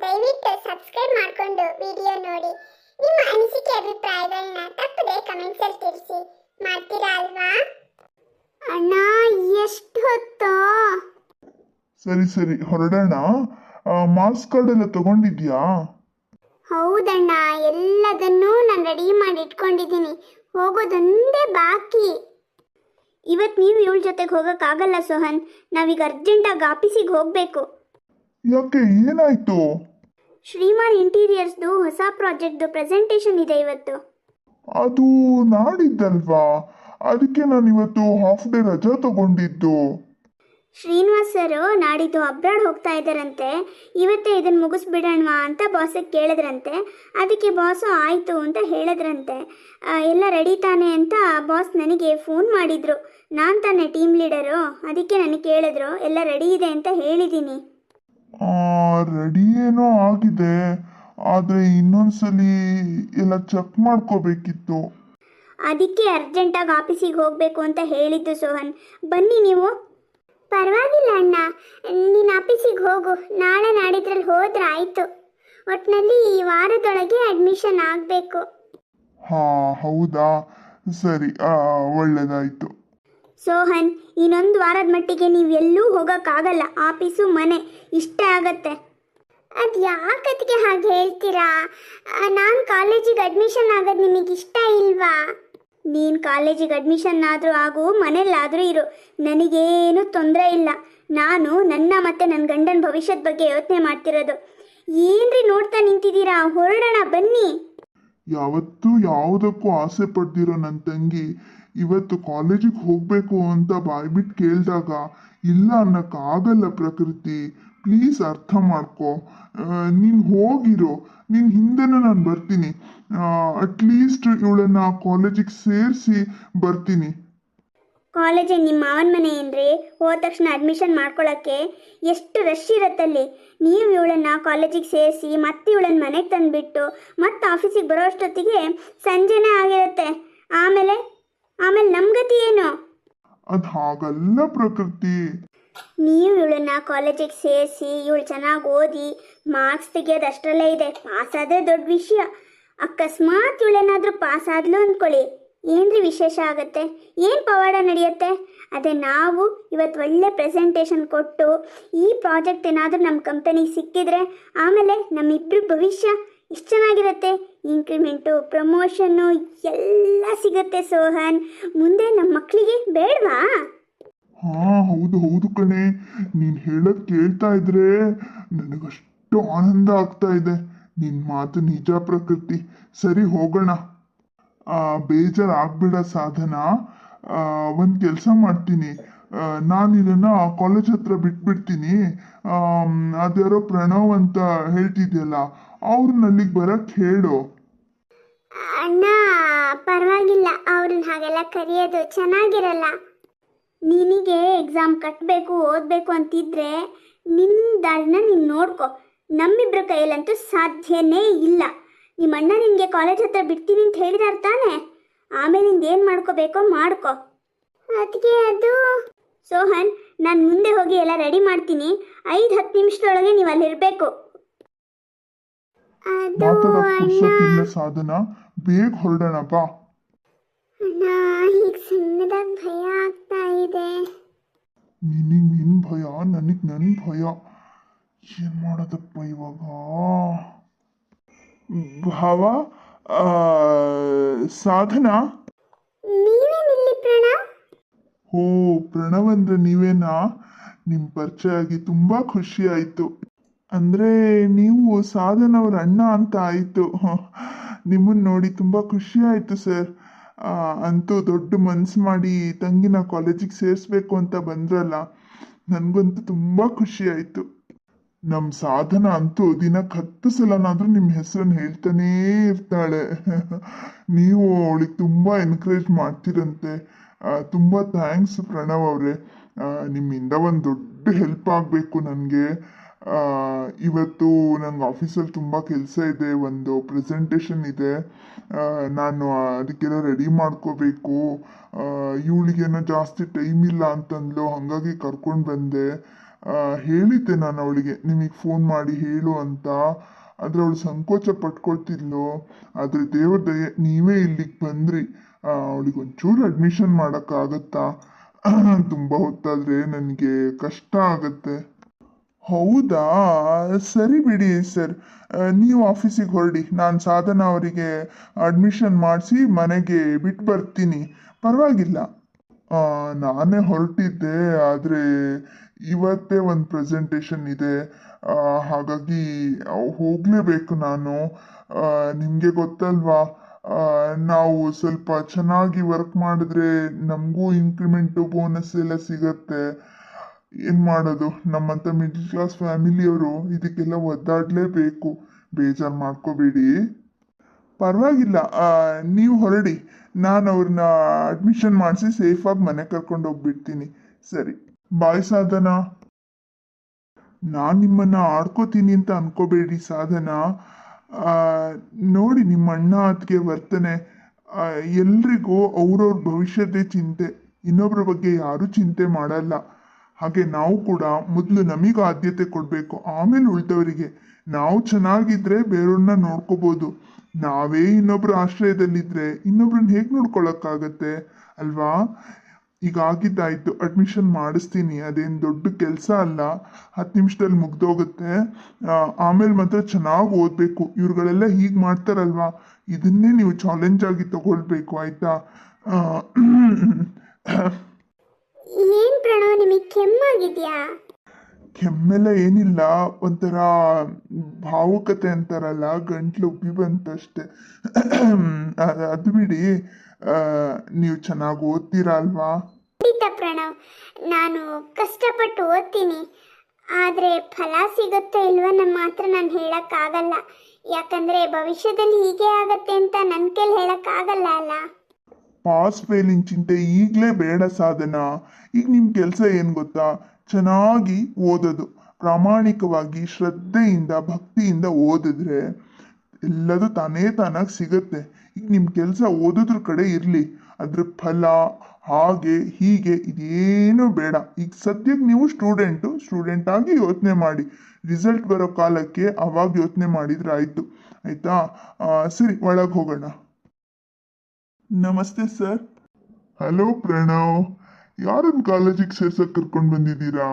ದಯವಿಟ್ಟು ಸಬ್ಸ್ಕ್ರೈಬ್ ಮಾಡಿಕೊಂಡು ವಿಡಿಯೋ ನೋಡಿ. ನಿಮ್ಮ ಅನಿಸಿಕೆ ಅಭಿಪ್ರಾಯಗಳನ್ನ ತಪ್ಪದೆ ಕಮೆಂಟ್ಸ್ ಅಲ್ಲಿ ತಿಳಿಸಿ. ಮಾಡ್ತೀರಾ ಅಲ್ವಾ? ಅಣ್ಣ ಎಷ್ಟು ಹೊತ್ತು? ಸರಿ ಸರಿ ಹೊರಡೋಣ. ಮಾರ್ಕ್ಸ್ ಕಾರ್ಡ್ ಎಲ್ಲ ತಗೊಂಡಿದ್ಯಾ? ಹೌದಣ್ಣ, ಎಲ್ಲದನ್ನೂ ನಾನು ರೆಡಿ ಮಾಡಿ ಇಟ್ಕೊಂಡಿದ್ದೀನಿ. ಹೋಗೋದೊಂದೇ ಬಾಕಿ. ಇವತ್ತು ನೀವು ಇವಳ ಜೊತೆಗೆ ಹೋಗೋಕ್ಕಾಗಲ್ಲ ಸೋಹನ್. ನಾವೀಗ ಅರ್ಜೆಂಟಾಗಿ ಆಫೀಸಿಗೆ ಹೋಗಬೇಕು. ಯಾಕೆ, ಏನಾಯ್ತು? ಶ್ರೀಮಾನ್ ಇಂಟೀರಿಯರ್ಸ್ದು ಹೊಸ ಪ್ರಾಜೆಕ್ಟ್ದು ಪ್ರೆಸೆಂಟೇಷನ್ ಇದೆ ಇವತ್ತು. ಅದು ನಾಡಿದ್ದಲ್ವಾ, ಅದಕ್ಕೆ ನಾನು ಇವತ್ತು ಹಾಫ್ ಡೇ ರಜಾ ತಗೊಂಡಿದ್ದು. ಶ್ರೀನಿವಾಸ್ ಸರ್ ನಾಡಿದ್ದು ಅಬ್ರಾಡ್ ಹೋಗ್ತಾ ಇದ್ದಾರಂತೆ. ಇವತ್ತೇ ಇದನ್ನು ಮುಗಿಸ್ಬಿಡೋಣವಾ ಅಂತ ಬಾಸಿಗೆ ಕೇಳಿದ್ರಂತೆ. ಅದಕ್ಕೆ ಬಾಸು ಆಯಿತು ಅಂತ ಹೇಳಿದ್ರಂತೆ. ಎಲ್ಲ ರೆಡಿ ತಾನೆ ಅಂತ ಬಾಸ್ ನನಗೆ ಫೋನ್ ಮಾಡಿದರು. ನಾನು ತಾನೇ ಟೀಮ್ ಲೀಡರು, ಅದಕ್ಕೆ ನನಗೆ ಕೇಳಿದ್ರು. ಎಲ್ಲ ರೆಡಿ ಇದೆ ಅಂತ ಹೇಳಿದ್ದೀನಿ. ರೆಡಿ ಏನೋ ಆಗಿದೆ, ಆದರೆ ಇನ್ನೊಂದ್ಸಲಿ ಎಲ್ಲ ಚೆಕ್ ಮಾಡ್ಕೋಬೇಕಿತ್ತು. ಅದಕ್ಕೆ ಅರ್ಜೆಂಟಾಗಿ ಆಫೀಸಿಗೆ ಹೋಗಬೇಕು ಅಂತ ಹೇಳಿದ್ದು ಸೋಹನ್. ಬನ್ನಿ ನೀವು. ಪರವಾಗಿಲ್ಲ ಅಣ್ಣ, ನೀನು ಆಫೀಸಿಗೆ ಹೋಗು. ನಾಳೆ ನಾಡಿದ್ರಲ್ಲಿ ಹೋದ್ರೆ ಆಯಿತು. ಒಟ್ಟಿನಲ್ಲಿ ಈ ವಾರದೊಳಗೆ ಅಡ್ಮಿಷನ್ ಆಗಬೇಕು. ಹೌದಾ, ಸರಿ, ಒಳ್ಳೇದಾಯಿತು. ಸೋಹನ್, ಇನ್ನೊಂದು ವಾರದ ಮಟ್ಟಿಗೆ ನೀವು ಎಲ್ಲೂ ಹೋಗೋಕ್ಕಾಗಲ್ಲ. ಆಫೀಸು ಮನೆ ಇಷ್ಟೇ ಆಗತ್ತೆ. ಅದು ಯಾಕತ್ತಿಗೆ ಹಾಗೆ ಹೇಳ್ತೀರಾ? ನಾನು ಕಾಲೇಜಿಗೆ ಅಡ್ಮಿಷನ್ ಆಗೋದು ನಿಮಗೆ ಇಷ್ಟ ಇಲ್ವಾ? ನೀನು ಕಾಲೇಜಿಗೆ ಅಡ್ಮಿಷನ್ ಆದರೂ ಆಗು, ಮನೇಲಾದರೂ ಇರು, ನನಗೇನು ತೊಂದರೆ ಇಲ್ಲ. ನಾನು ನನ್ನ ಮತ್ತು ನನ್ನ ಗಂಡನ ಭವಿಷ್ಯದ ಬಗ್ಗೆ ಯೋಚನೆ ಮಾಡ್ತಿರೋದು. ಏನ್ರಿ ನೋಡ್ತಾ ನಿಂತಿದ್ದೀರಾ? ಹೊರಡೋಣ ಬನ್ನಿ. ಯಾವತ್ತೂ ಯಾವುದಕ್ಕೂ ಆಸೆ ಪಡ್ದಿರೋ ನನ್ನ ತಂಗಿ ಇವತ್ತು ಕಾಲೇಜಿಗೆ ಹೋಗಬೇಕು ಅಂತ ಬಾಯ್ಬಿಟ್ಟು ಕೇಳಿದಾಗ ಇಲ್ಲ ಅನ್ನೋಕ್ಕಾಗಲ್ಲ. ಪ್ರಕೃತಿ, ಪ್ಲೀಸ್ ಅರ್ಥ ಮಾಡ್ಕೊ. ನೀನು ಹೋಗಿರೋ, ನಿನ್ನ ಹಿಂದೆನೂ ನಾನು ಬರ್ತೀನಿ. ಅಟ್ಲೀಸ್ಟ್ ಇವಳನ್ನ ಕಾಲೇಜಿಗೆ ಸೇರಿಸಿ ಬರ್ತೀನಿ. ಕಾಲೇಜಿಗೆ ನಿಮ್ಮ ಮಾವನ ಮನೆ ಏನ್ರಿ? ಹೋದ ತಕ್ಷಣ ಅಡ್ಮಿಷನ್ ಮಾಡ್ಕೊಳ್ಳೋಕ್ಕೆ ಎಷ್ಟು ರಶ್ ಇರುತ್ತಲ್ಲಿ. ನೀವು ಇವಳನ್ನು ಕಾಲೇಜಿಗೆ ಸೇರಿಸಿ ಮತ್ತೆ ಇವಳನ್ನ ಮನೆಗೆ ತಂದುಬಿಟ್ಟು ಮತ್ತೆ ಆಫೀಸಿಗೆ ಬರೋ ಅಷ್ಟೊತ್ತಿಗೆ ಸಂಜೆನೇ ಆಗಿರುತ್ತೆ. ಆಮೇಲೆ ನಮ್ಮ ಗತಿ ಏನು? ಅದು ಹಾಗಲ್ಲ ಪ್ರಕೃತಿ. ನೀವು ಇವಳನ್ನ ಕಾಲೇಜಿಗೆ ಸೇರಿಸಿ ಇವಳು ಚೆನ್ನಾಗಿ ಓದಿ ಮಾರ್ಕ್ಸ್ ತೆಗಿಯೋದು ಅಷ್ಟರಲ್ಲೇ ಇದೆ. ಪಾಸ್ ಆದರೆ ದೊಡ್ಡ ವಿಷಯ. ಅಕಸ್ಮಾತ್ ಇವಳೇನಾದರೂ ಪಾಸ್ ಆದ್ಲು ಅಂದ್ಕೊಳ್ಳಿ, ಏನ್ರಿ ವಿಶೇಷ ಆಗುತ್ತೆ? ಏನು ಪವಾಡ ನಡೆಯುತ್ತೆ? ಅದೇ ನಾವು ಇವತ್ತು ಒಳ್ಳೆ ಪ್ರೆಸೆಂಟೇಷನ್ ಕೊಟ್ಟು ಈ ಪ್ರಾಜೆಕ್ಟ್ ಏನಾದರೂ ನಮ್ಮ ಕಂಪನಿಗೆ ಸಿಕ್ಕಿದ್ರೆ ಆಮೇಲೆ ನಮ್ಮಿಬ್ಬರು ಭವಿಷ್ಯ ಎಷ್ಟು ಚೆನ್ನಾಗಿರುತ್ತೆ. ಇನ್ಕ್ರಿಮೆಂಟು, ಪ್ರಮೋಷನ್ನು ಎಲ್ಲ ಸಿಗುತ್ತೆ ಸೋಹನ್. ಮುಂದೆ ನಮ್ಮ ಮಕ್ಕಳಿಗೆ ಬೇಡವಾ? ಹೌದು ಹೌದು ಕಣೆ, ನೀನು ಹೇಳೋದು ಕೇಳ್ತಾ ಇದ್ರೆ ನನಗಷ್ಟು ಆನಂದ ಆಗ್ತಾ ಇದೆ. ನಿನ್ನ ಮಾತು ನಿಜ ಪ್ರಕೃತಿ. ಸರಿ, ಹೋಗೋಣ. ಬೇಜಾರಾಗ್ಬೇಡ ಸಾಧನ. ಒಂದು ಕೆಲಸ ಮಾಡ್ತೀನಿ, ನಾನು ಇದನ್ನು ಕಾಲೇಜ್ ಹತ್ರ ಬಿಟ್ಬಿಡ್ತೀನಿ. ಅದ್ಯಾರೋ ಪ್ರಣವ್ ಅಂತ ಹೇಳ್ತಿದ್ಯಲ್ಲ, ಅವ್ರನ್ನ ಅಲ್ಲಿಗೆ ಬರಕ್ಕೆ ಹೇಳು. ಅಣ್ಣ ಪರವಾಗಿಲ್ಲ, ಅವ್ರನ್ನ ಹಾಗೆಲ್ಲ ಕರೆಯೋದು ಚೆನ್ನಾಗಿರಲ್ಲ. ನಿನಗೆ ಎಕ್ಸಾಮ್ ಕಟ್ಟಬೇಕು, ಓದಬೇಕು ಅಂತಿದ್ರೆ ನಿನ್ನ ದಾರಿನ ನೀನು ನೋಡ್ಕೊ. ನಮ್ಮಿಬ್ಬರ ಕೈಯಲ್ಲಂತೂ ಸಾಧ್ಯನೇ ಇಲ್ಲ. ನಿಮ್ಮ ಅಣ್ಣ ನಿನಗೆ ಕಾಲೇಜ್ ಹತ್ರ ಬಿಡ್ತೀನಿ ಅಂತ ಹೇಳಿದಾರೆ ತಾನೆ. ಆಮೇಲೆ ನಿಂದು ಏನು ಮಾಡ್ಕೋಬೇಕೋ ಮಾಡ್ಕೊ. ಅದಕ್ಕೆ ಅದು ಸೋಹನ್, ನಾನು ಮುಂದೆ ಹೋಗಿ ಎಲ್ಲ ರೆಡಿ ಮಾಡ್ತೀನಿ. 5-10 ನಿಮಿಷದೊಳಗೆ ನೀವು ಅಲ್ಲಿರಬೇಕು. ಸಾಧನ, ಬೇಗ ಹೊರಡೋಣ ಬಾ. ಅಣ್ಣ, ಈಗ ಸಣ್ಣದಾಗ ಭಯ ಆಗ್ತಾ ಇದೆ. ನಿನಗೆ ನಿನ್ನ ಭಯ, ನನಗೆ ನನ್ನ ಭಯ. ಏನು ಮಾಡೋದಪ್ಪ ಇವಾಗ? ಭಾವ, ಸಾಧನ. ನೀವೇನಿಲ್ಲಿ ಪ್ರಣವ್? ಪ್ರಣವ್ ಅಂದ್ರೆ ನೀವೇನಾ? ನಿಮ್ಮ ಪರಿಚಯ ಆಗಿ ತುಂಬ ಖುಷಿ ಆಯಿತು. ಅಂದರೆ ನೀವು ಸಾಧನ ಅವ್ರ ಅಣ್ಣ ಅಂತ ಆಯಿತು. ನಿಮ್ಮನ್ನು ನೋಡಿ ತುಂಬ ಖುಷಿ ಆಯಿತು ಸರ್. ಅಂತೂ ದೊಡ್ಡ ಮನಸ್ಸು ಮಾಡಿ ತಂಗಿನ ಕಾಲೇಜಿಗೆ ಸೇರಿಸ್ಬೇಕು ಅಂತ ಬಂದ್ರಲ್ಲ, ನನಗಂತೂ ತುಂಬ ಖುಷಿ ಆಯಿತು. ನಮ್ಮ ಸಾಧನ ಅಂತೂ ದಿನಕ್ಕೆ 10 ಸಲನಾದರೂ ನಿಮ್ಮ ಹೆಸರನ್ನು ಹೇಳ್ತಾನೇ ಇರ್ತಾಳೆ. ನೀವು ಅವಳಿಗೆ ತುಂಬ ಎನ್ಕರೇಜ್ ಮಾಡ್ತೀರಂತೆ. ತುಂಬ ಥ್ಯಾಂಕ್ಸ್ ಪ್ರಣವ್ ಅವರೇ. ನಿಮ್ಮಿಂದ ಒಂದು ದೊಡ್ಡ ಹೆಲ್ಪ್ ಆಗಬೇಕು ನನಗೆ. ಇವತ್ತು ನಂಗೆ ಆಫೀಸಲ್ಲಿ ತುಂಬ ಕೆಲಸ ಇದೆ, ಒಂದು ಪ್ರೆಸೆಂಟೇಷನ್ ಇದೆ. ನಾನು ಅದಕ್ಕೆಲ್ಲ ರೆಡಿ ಮಾಡ್ಕೋಬೇಕು. ಇವಳಿಗೇನೋ ಜಾಸ್ತಿ ಟೈಮ್ ಇಲ್ಲ ಅಂತಂದ್ಲು, ಹಾಗಾಗಿ ಕರ್ಕೊಂಡು ಬಂದೆ. ಹೇಳಿದ್ದೆ ನಾನು ಅವಳಿಗೆ ನಿಮಗೆ ಫೋನ್ ಮಾಡಿ ಹೇಳು ಅಂತ. ಆದರೆ ಅವಳು ಸಂಕೋಚ ಪಟ್ಕೊಳ್ತಿದ್ಲು. ಆದರೆ ದೇವ್ರ ದಯೆ ನೀವೇ ಇಲ್ಲಿಗೆ ಬಂದ್ರಿ. ಅವಳಿಗೆ ಒಂಚೂರು ಅಡ್ಮಿಷನ್ ಮಾಡೋಕ್ಕಾಗತ್ತಾ? ತುಂಬ ಹೊತ್ತಾದರೆ ನನಗೆ ಕಷ್ಟ ಆಗತ್ತೆ. ಹೌದಾ, ಸರಿ ಬಿಡಿ ಸರ್. ನೀವು ಆಫೀಸಿಗೆ ಹೊರಡಿ, ನಾನು ಸಾಧನ ಅವರಿಗೆ ಅಡ್ಮಿಷನ್ ಮಾಡಿಸಿ ಮನೆಗೆ ಬಿಟ್ಟು ಬರ್ತೀನಿ. ಪರವಾಗಿಲ್ಲ. ನಾನೇ ಹೊರಟಿದ್ದೆ, ಆದರೆ ಇವತ್ತೇ ಒಂದು ಪ್ರೆಸೆಂಟೇಷನ್ ಇದೆ. ಹಾಗಾಗಿ ಹೋಗಲೇಬೇಕು ನಾನು. ನಿಮಗೆ ಗೊತ್ತಲ್ವಾ, ನಾವು ಸ್ವಲ್ಪ ಚೆನ್ನಾಗಿ ವರ್ಕ್ ಮಾಡಿದ್ರೆ ನಮಗೂ ಇನ್ಕ್ರಿಮೆಂಟು ಬೋನಸ್ ಎಲ್ಲ ಸಿಗತ್ತೆ. ಏನು ಮಾಡೋದು, ನಮ್ಮಂಥ ಮಿಡ್ಲ್ ಕ್ಲಾಸ್ ಫ್ಯಾಮಿಲಿಯವರು ಇದಕ್ಕೆಲ್ಲ ಒದ್ದಾಡಲೇಬೇಕು. ಬೇಜಾರು ಮಾಡ್ಕೋಬೇಡಿ. ಪರವಾಗಿಲ್ಲ, ನೀವು ಹೊರಡಿ. ನಾನು ಅವ್ರನ್ನ ಅಡ್ಮಿಷನ್ ಮಾಡಿಸಿ ಸೇಫಾಗಿ ಮನೆ ಕರ್ಕೊಂಡು ಹೋಗ್ಬಿಡ್ತೀನಿ. ಸರಿ, ಬಾಯ್ ಸಾಧನ. ನಾನು ನಿಮ್ಮನ್ನು ಆಡ್ಕೋತೀನಿ ಅಂತ ಅನ್ಕೋಬೇಡಿ ಸಾಧನ. ನೋಡಿ ನಿಮ್ಮ ಅಣ್ಣ ಅದಕ್ಕೆ ವರ್ತನೆ. ಎಲ್ರಿಗೂ ಅವ್ರವ್ರ ಭವಿಷ್ಯದೇ ಚಿಂತೆ, ಇನ್ನೊಬ್ಬರ ಬಗ್ಗೆ ಯಾರೂ ಚಿಂತೆ ಮಾಡಲ್ಲ. ಹಾಗೆ ನಾವು ಕೂಡ ಮೊದಲು ನಮಗೆ ಆದ್ಯತೆ ಕೊಡಬೇಕು, ಆಮೇಲೆ ಉಳಿದವರಿಗೆ. ನಾವು ಚೆನ್ನಾಗಿದ್ರೆ ಬೇರೆಯವ್ರನ್ನ ನೋಡ್ಕೋಬೋದು. ನಾವೇ ಇನ್ನೊಬ್ರ ಆಶ್ರಯದಲ್ಲಿದ್ದರೆ ಇನ್ನೊಬ್ರನ್ನ ಹೇಗೆ ನೋಡ್ಕೊಳಕ್ಕಾಗತ್ತೆ ಅಲ್ವಾ? ಈಗ ಆಗಿದ್ದಾಯ್ತು, ಅಡ್ಮಿಷನ್ ಮಾಡಿಸ್ತೀನಿ. ಅದೇನು ದೊಡ್ಡ ಕೆಲಸ ಅಲ್ಲ, 10 ನಿಮಿಷದಲ್ಲಿ ಮುಗ್ದೋಗುತ್ತೆ. ಆಮೇಲೆ ಮಾತ್ರ ಚೆನ್ನಾಗಿ ಓದಬೇಕು. ಇವ್ರುಗಳೆಲ್ಲ ಹೀಗೆ ಮಾಡ್ತಾರಲ್ವಾ, ಇದನ್ನೇ ನೀವು ಚಾಲೆಂಜ್ ಆಗಿ ತಗೊಳ್ಬೇಕು, ಆಯಿತಾ? ಏನ್ ಪ್ರಣವ್, ನಿಮಗೆ ಕೆಮ್ಮಾಗಿದ್ಯಾ? ಕೆಮ್ಮೆಲ್ಲ ಏನಿಲ್ಲ, ಒಂಥರ ಭಾವುಕತೆ ಅಂತಾರಲ್ಲ, ಗಂಟ್ಲು ಉಬ್ಬಿ ಬಂತಷ್ಟೆ. ಅದು ಬಿಡಿ, ನೀವು ಚೆನ್ನಾಗಿ ಓದ್ತೀರಾ ಅಲ್ವಾ? ಖಂಡಿತ ಪ್ರಣವ್, ನಾನು ಕಷ್ಟಪಟ್ಟು ಓದ್ತೀನಿ. ಆದರೆ ಫಲ ಸಿಗುತ್ತೋ ಇಲ್ವೋ ನಮ್ಮ ಮಾತ್ರ ನಾನು ಹೇಳೋಕ್ಕಾಗಲ್ಲ. ಯಾಕಂದರೆ ಭವಿಷ್ಯದಲ್ಲಿ ಹೀಗೆ ಆಗತ್ತೆ ಅಂತ ನನ್ನ ಕೈಲಿ ಹೇಳೋಕ್ಕಾಗಲ್ಲ ಅಲ್ಲ. ಪಾಸ್ ಫೇಲಿನ ಚಿಂತೆ ಈಗಲೇ ಬೇಡ ಸಾಧನ. ಈಗ ನಿಮ್ಮ ಕೆಲಸ ಏನು ಗೊತ್ತಾ? ಚೆನ್ನಾಗಿ ಓದೋದು, ಪ್ರಾಮಾಣಿಕವಾಗಿ ಶ್ರದ್ಧೆಯಿಂದ ಭಕ್ತಿಯಿಂದ ಓದಿದ್ರೆ ಎಲ್ಲದೂ ತಾನೇ ತಾನಾಗಿ ಸಿಗತ್ತೆ. ಈಗ ನಿಮ್ಮ ಕೆಲಸ ಓದೋದ್ರ ಕಡೆ ಇರಲಿ. ಅದ್ರ ಫಲ ಹಾಗೆ ಹೀಗೆ ಇದೇನೂ ಬೇಡ. ಈಗ ಸದ್ಯಕ್ಕೆ ನೀವು ಸ್ಟೂಡೆಂಟ್ ಆಗಿ ಯೋಚನೆ ಮಾಡಿ. ರಿಸಲ್ಟ್ ಬರೋ ಕಾಲಕ್ಕೆ ಅವಾಗ ಯೋಚನೆ ಮಾಡಿದ್ರೆ ಆಯಿತು, ಆಯಿತಾ? ಸರಿ, ಒಳಗೆ ಹೋಗೋಣ. ನಮಸ್ತೆ ಸರ್. ಹಲೋ ಪ್ರಣವ್, ಯಾರನ್ನು ಕಾಲೇಜಿಗೆ ಸೇರ್ಸಕ್ಕೆ ಕರ್ಕೊಂಡು ಬಂದಿದ್ದೀರಾ?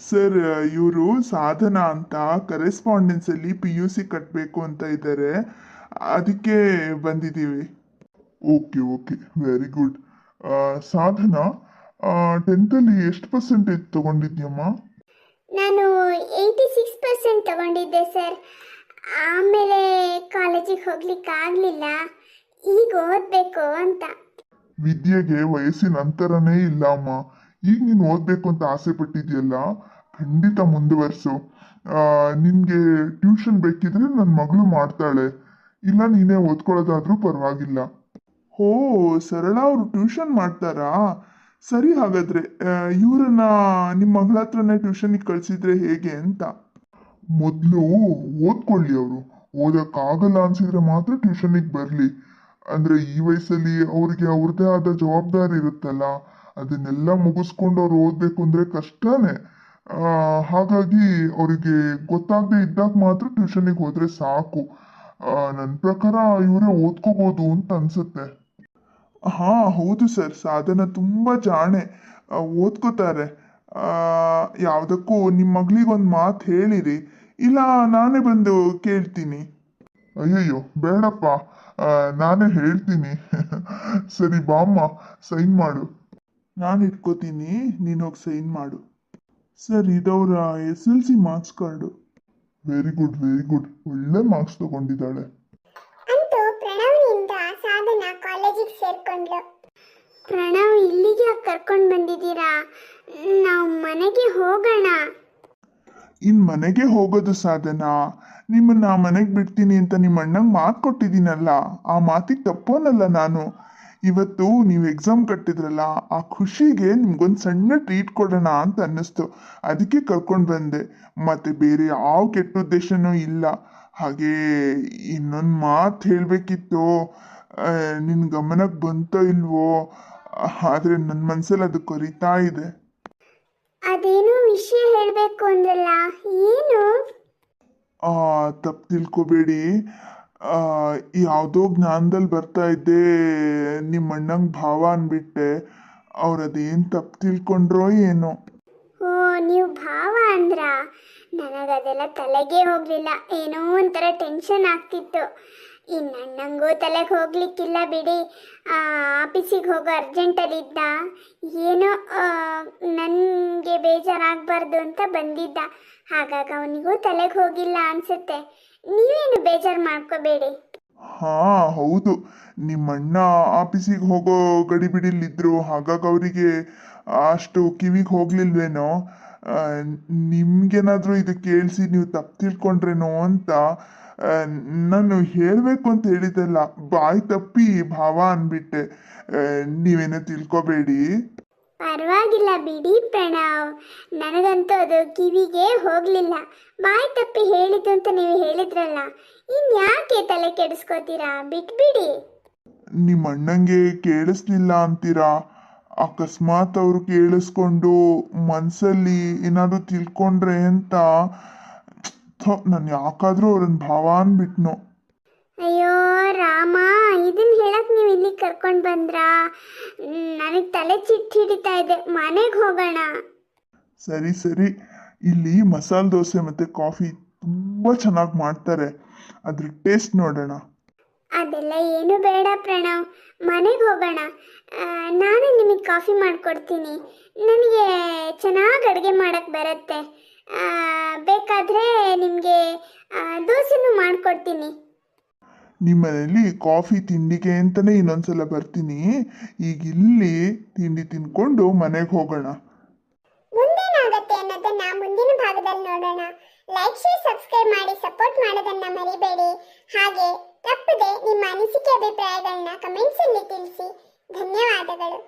ಸರ್, ಇವರು ಸಾಧನ ಅಂತ ಕರೆಸ್ಪಾಂಡೆನ್ಸಲ್ಲಿ PUC ಕಟ್ಟಬೇಕು ಅಂತ ಇದ್ದಾರೆ, ಅದಕ್ಕೆ ಬಂದಿದ್ದೀವಿ. Okay okay, very good. ಸಾಧನ, 10th ಎಷ್ಟು ಪರ್ಸೆಂಟೇಜ್ ತಗೊಂಡಿದ್ಯಮ್ಮ? ನಾನು 86% ತಗೊಂಡಿದ್ದೆ ಸರ್. ಆಮೇಲೆ ಕಾಲೇಜಿಗೆ ಹೋಗ್ಲಿಕ್ಕಾಗಲಿಲ್ಲ. ಈಗ ಓದಬೇಕು ಅಂತ. ವಿದ್ಯೆಗೆ ವಯಸ್ಸಿನ ಅಂತರನೇ ಇಲ್ಲ ಅಮ್ಮ. ಈಗ ನೀನು ಓದಬೇಕು ಅಂತ ಆಸೆ ಪಟ್ಟಿದ್ಯಲ್ಲ, ಖಂಡಿತ ಮುಂದುವರ್ಸು. ನಿನಗೆ ಟ್ಯೂಷನ್ ಬೇಕಿದ್ರೆ ನನ್ನ ಮಗಳು ಮಾಡ್ತಾಳೆ, ಇಲ್ಲ ನೀನೇ ಓದ್ಕೊಳ್ಳೋದಾದ್ರೂ ಪರವಾಗಿಲ್ಲ. ಓ, ಸರಳ ಅವರು ಟ್ಯೂಷನ್ ಮಾಡ್ತಾರಾ? ಸರಿ, ಹಾಗಾದ್ರೆ ಇವರನ್ನ ನಿಮ್ಮ ಮಗಳ ಹತ್ರನೇ ಟ್ಯೂಷನಿಗೆ ಕಳಿಸಿದ್ರೆ ಹೇಗೆ ಅಂತ. ಮೊದಲು ಓದ್ಕೊಳ್ಳಿ ಅವರು. ಓದಕ್ಕಾಗಲ್ಲ ಅನ್ಸಿದ್ರೆ ಮಾತ್ರ ಟ್ಯೂಷನಿಗೆ ಬರಲಿ. ಅಂದರೆ ಈ ವಯಸ್ಸಲ್ಲಿ ಅವ್ರಿಗೆ ಅವ್ರದ್ದೇ ಆದ ಜವಾಬ್ದಾರಿ ಇರುತ್ತಲ್ಲ, ಅದನ್ನೆಲ್ಲ ಮುಗಿಸ್ಕೊಂಡು ಅವ್ರು ಓದಬೇಕು ಅಂದರೆ ಕಷ್ಟನೇ. ಹಾಗಾಗಿ ಅವರಿಗೆ ಗೊತ್ತಾಗದೆ ಇದ್ದಾಗ ಮಾತ್ರ ಟ್ಯೂಷನಿಗೆ ಹೋದರೆ ಸಾಕು. ನನ್ನ ಪ್ರಕಾರ ಇವರೇ ಓದ್ಕೋಬೋದು ಅಂತ ಅನ್ಸುತ್ತೆ. ಹಾಂ, ಹೌದು ಸರ್, ಸಾಧನ ತುಂಬ ಜಾಣೆ, ಓದ್ಕೋತಾರೆ. ಯಾವುದಕ್ಕೂ ನಿಮ್ಮ ಮಗಳಿಗೊಂದು ಮಾತು ಹೇಳಿರಿ, ಇಲ್ಲ ನಾನೇ ಬಂದು ಕೇಳ್ತೀನಿ. ಅಯ್ಯಯ್ಯೋ ಬೇಡಪ್ಪ, ನಾನೇ ಹೇಳ್ತೀನಿ. ಸರಿ ಬಾಮ್ಮ, ಸೈನ್ ಮಾಡು. ನಾನು ಇಟ್ಕೋತೀನಿ, ನೀನು ಹೋಗಿ ಸೈನ್ ಮಾಡು. ಸರ್, ಇದವರ SLC marks card. Very good very good, ಒಳ್ಳೆ ಮಾರ್ಕ್ಸ್ ತಗೊಂಡಿದ್ದಾಳೆ. ಅಂತೂ ಪ್ರಣವ್ನಿಂದ ಸಾಧನ ಕಾಲೇಜಿಗೆ ಸೇರ್ಕೊಂಡ್ಲು. ಪ್ರಣವ್, ಇಲ್ಲಿಗೆ ಕರ್ಕೊಂಡು ಬಂದಿದ್ದೀರಾ? ನಾವು ಮನೆಗೆ ಹೋಗೋಣ. ಇನ್ನು ಮನೆಗೆ ಹೋಗೋದು ಸಾಧನ? ನಿಮ್ಮನ್ನ ಮನೆಗೆ ಬಿಡ್ತೀನಿ ಅಂತ ನಿಮ್ಮ ಅಣ್ಣಂಗೆ ಮಾತು ಕೊಟ್ಟಿದ್ದೀನಲ್ಲ, ಆ ಮಾತಿಗೆ ತಪ್ಪೋನಲ್ಲ ನಾನು. ಇವತ್ತು ನೀವು ಎಕ್ಸಾಮ್ ಕಟ್ಟಿದ್ರಲ್ಲ, ಆ ಖುಷಿಗೆ ನಿಮ್ಗೊಂದು ಸಣ್ಣ ಟ್ರೀಟ್ ಕೊಡೋಣ ಅಂತ ಅನ್ನಿಸ್ತು, ಅದಕ್ಕೆ ಕರ್ಕೊಂಡು ಬಂದೆ. ಮತ್ತೆ ಬೇರೆ ಯಾವ ಕೆಟ್ಟ ಉದ್ದೇಶನೂ ಇಲ್ಲ. ಹಾಗೆ ಇನ್ನೊಂದು ಮಾತು ಹೇಳಬೇಕಿತ್ತು, ನಿನ್ನ ಗಮನಕ್ಕೆ ಬಂತೋ ಇಲ್ವೋ, ಆದರೆ ನನ್ನ ಮನಸ್ಸಲ್ಲಿ ಅದು ಕೊರಿತಾ ಇದೆ. ಅದೇನೂ ವಿಷಯ ಹೇಳಬೇಕು ಅಂದ್ರಲ್ಲ, ಏನು? ತಪ್ಪು ತಿಳ್ಕೊಬೇಡಿ. ಆ, ಯಾವುದೋ ಜ್ಞಾನದಲ್ಲಿ ಬರ್ತಾ ಇದ್ದೆ, ನಿಮ್ಮ ಅಣ್ಣಂಗೆ ಭಾವ ಅಂದ್ಬಿಟ್ಟೆ. ಅವ್ರು ಅದೇನು ತಪ್ಪು ತಿಳ್ಕೊಂಡ್ರೋ ಏನೋ. ಓ, ನೀವು ಭಾವ ಅಂದ್ರ? ನನಗದೆಲ್ಲ ತಲೆಗೆ ಹೋಗಲಿಲ್ಲ. ಏನೋ ಒಂಥರ ಟೆನ್ಷನ್ ಆಗ್ತಿತ್ತು. ಇನ್ನು ಅಣ್ಣಂಗೂ ತಲೆಗೆ ಹೋಗ್ಲಿಕ್ಕಿಲ್ಲ ಬಿಡಿ. ಆಫೀಸಿಗೆ ಹೋಗೋ ಅರ್ಜೆಂಟಲ್ಲಿದ್ದ. ಏನೋ ನನಗೆ ಬೇಜಾರಾಗಬಾರ್ದು ಅಂತ ಬಂದಿದ್ದ. ಹಾಗಾಗಿ ಅವನಿಗೂ ತಲೆಗೆ ಹೋಗಿಲ್ಲ ಅನ್ಸುತ್ತೆ. ನೀವೇನು ಬೇಜಾರು ಮಾಡ್ಕೋಬೇಡಿ. ಹಾ, ಹೌದು. ನಿಮ್ಮ ಅಣ್ಣ ಆಫೀಸಿಗೆ ಹೋಗೋ ಗಡಿಬಿಡಿಲಿದ್ರು, ಹಾಗಾಗಿ ಅವರಿಗೆ ಅಷ್ಟು ಕಿವಿಗೆ ಹೋಗ್ಲಿಲ್ವೇನೋ. ನಿಮ್ಗೇನಾದ್ರೂ ಇದು ಕೇಳಿಸಿ ನೀವು ತಪ್ಪು ತಿಳ್ಕೊಂಡ್ರೇನೋ ಅಂತ ನಾನು ಹೇಳಬೇಕು ಅಂತ ಹೇಳಿದ್ದಲ್ಲ, ಬಾಯಿ ತಪ್ಪಿ ಭಾವ ಅಂದ್ಬಿಟ್ಟೆ. ನೀವೇನೋ ತಿಳ್ಕೊಬೇಡಿ. ಪರವಾಗಿಲ್ಲ ಬಿಡಿ ಪ್ರಣವ್, ನನಗಂತೂ ಅದು ಕಿವಿಗೆ ಹೋಗಲಿಲ್ಲ. ಬಾಯಿ ತಪ್ಪಿ ಹೇಳಿದ್ದು ಅಂತ ನೀವು ಹೇಳಿದ್ರಲ್ಲ, ಇನ್ಯಾಕೆ ತಲೆ ಕೆಡಿಸ್ಕೋತೀರಾ? ಬಿಟ್ಬಿಡಿ. ನಿಮ್ಮ ಅಣ್ಣಂಗೆ ಕೇಳಿಸ್ಲಿಲ್ಲ ಅಂತೀರಾ? ಅಕಸ್ಮಾತ್ ಅವರು ಕೇಳಿಸ್ಕೊಂಡು ಮನಸ್ಸಲ್ಲಿ ಏನಾದರೂ ತಿಳ್ಕೊಂಡ್ರೆ ಅಂತ ನಾನು ಯಾಕಾದರೂ ಅವ್ರನ್ನ ಭಾವ ಅಂದ್ಬಿಟ್ನು. ಅಯ್ಯೋ ರಾಮ, ಇದನ್ನ ಹೇಳಕ್ ನೀವು ಇಲ್ಲಿಗೆ ಕರ್ಕೊಂಡು ಬಂದ್ರಾ? ನನಗೆ ತಲೆ ಚಿಟ್ಟು ಹಿಡಿತಾ ಇದೆ. ಮನೆಗೆ ಹೋಗೋಣ. ಸರಿ ಸರಿ, ಇಲ್ಲಿ ಮಸಾಲೆ ದೋಸೆ ಮತ್ತು ಕಾಫಿ ತುಂಬ ಚೆನ್ನಾಗಿ ಮಾಡ್ತಾರೆ, ಅದ್ರ ಟೇಸ್ಟ್ ನೋಡೋಣ. ಅದೆಲ್ಲ ಏನು ಬೇಡ ಪ್ರಣವ್, ಮನೆಗೆ ಹೋಗೋಣ. ನಾನು ನಿಮಗೆ ಕಾಫಿ ಮಾಡಿಕೊಡ್ತೀನಿ. ನನಗೆ ಚೆನ್ನಾಗಿ ಅಡುಗೆ ಮಾಡೋಕ್ಕೆ ಬರುತ್ತೆ. ಬೇಕಾದರೆ ನಿಮಗೆ ದೋಸೆನೂ ಮಾಡಿಕೊಡ್ತೀನಿ. ನಿಮ್ಮ ಮನೇಲಿ ಕಾಫಿ ತಿಂಡಿಗೆ ಅಂತಲೇ ಇನ್ನೊಂದ್ಸಲ ಬರ್ತೀನಿ. ಈಗ ಇಲ್ಲಿ ತಿಂಡಿ ತಿನ್ಕೊಂಡು ಮನೆಗೆ ಹೋಗೋಣ. ಮುಂದೇನಾಗುತ್ತೆ ಅನ್ನೋದನ್ನ ಮುಂದಿನ ಭಾಗದಲ್ಲಿ ನೋಡೋಣ. ಲೈಕ್, ಶೇರ್, ಸಬ್ಸ್ಕ್ರೈಬ್ ಮಾಡಿ ಸಪೋರ್ಟ್ ಮಾಡೋದನ್ನ ಮರಿಬೇಡಿ. ಹಾಗೆ ತಪ್ಪದೆ ನಿಮ್ಮ ಅನಿಸಿಕೆ ಅಭಿಪ್ರಾಯಗಳನ್ನ ಕಮೆಂಟ್ಸ್ ಅಲ್ಲಿ ತಿಳಿಸಿ. ಧನ್ಯವಾದಗಳು.